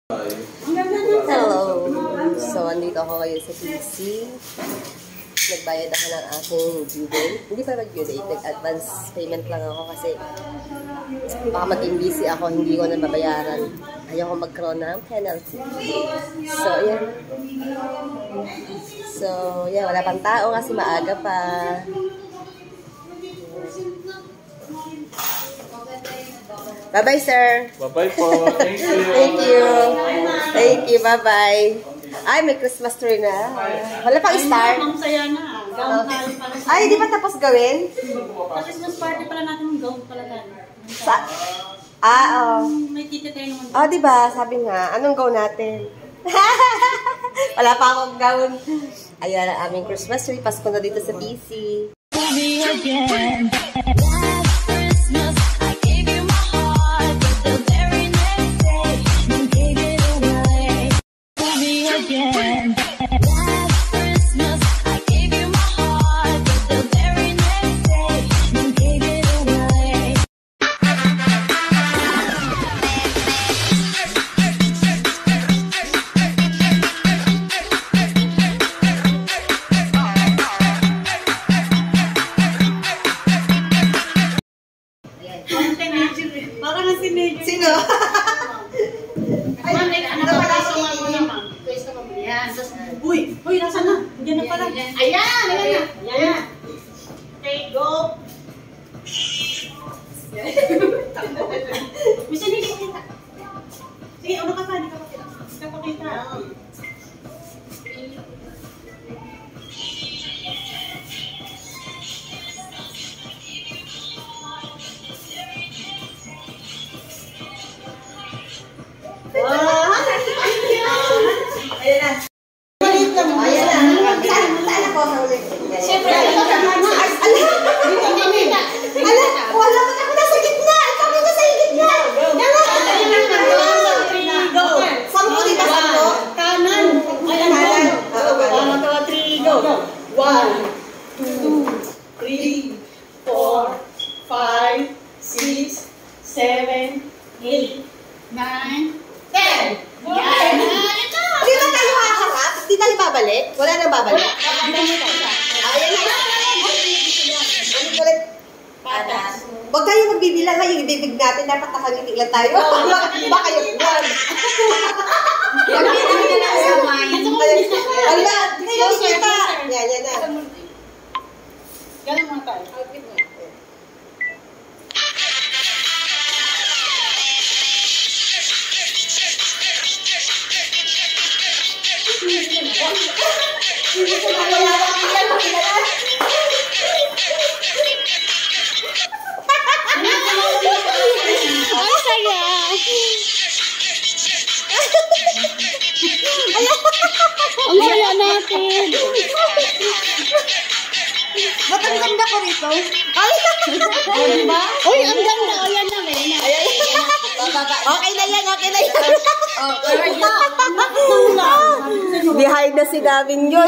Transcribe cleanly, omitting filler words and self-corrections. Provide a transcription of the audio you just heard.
Hello! So, andito ako ngayon sa PC. Nagbayad ako ng aking due date. Hindi pa mag-due date. Nag-advance payment lang ako kasi baka maging busy ako, hindi ko na babayaran. Ayaw ko magkaroon ng penalty. So, yan. So, yan. Wala pang tao kasi maaga pa. Bye-bye, sir. Bye-bye po. Thank you. Thank you. Thank you. Bye-bye. Ay, may Christmas tree na. Wala pang star. Ang saya na. Gown pala pala. Ay, di ba tapos gawin? Sa Christmas party pala natin ng gown pala tayo. May ticket tayo naman. Oh, di ba? Sabi nga, anong gown natin? Wala pa akong gown. Ayan ang aming Christmas tree. Pasko na dito sa BC. Baka na si Nate. Sino? Ay, ano pala sa mga muna, ma'am? Yan. Uy, nasa na? Diyan na pala. Ayan, ayan. Ayan. Okay, go. Misa, hindi kita. Sige, ano ka pa? Hindi ka pakita. Ayan na. Saan ako sa ulit? Siyempre, ito ka na. Wala pa ako nasa gitna. Ikaw na sa gitna. Go. Sampo, di ba sampo? Kanan. Ayan, go. 1, 2, 3, go. 1, 2, 3, 4, 5, 6, 7, 8, 9, 10. Yan. Di ba tayo haharap? Di tayo babalik? Wala nang babalik? Ayan na. Patas. Huwag tayo magbibilang ha, yung ibibig natin, dapat nakangiti lang tayo. Baka kayo buwan. Magbibilang na lang sa wine. Wala, hindi na kita. Yan na. Ganun mga tayo. Ang saya! Ang saya natin. Ba't ang ganda ko rito? Ay! Diba? Uy, ang ganda. O, yan na, may na. Okay na yan, okay na yan. Behind na si Gavin yun.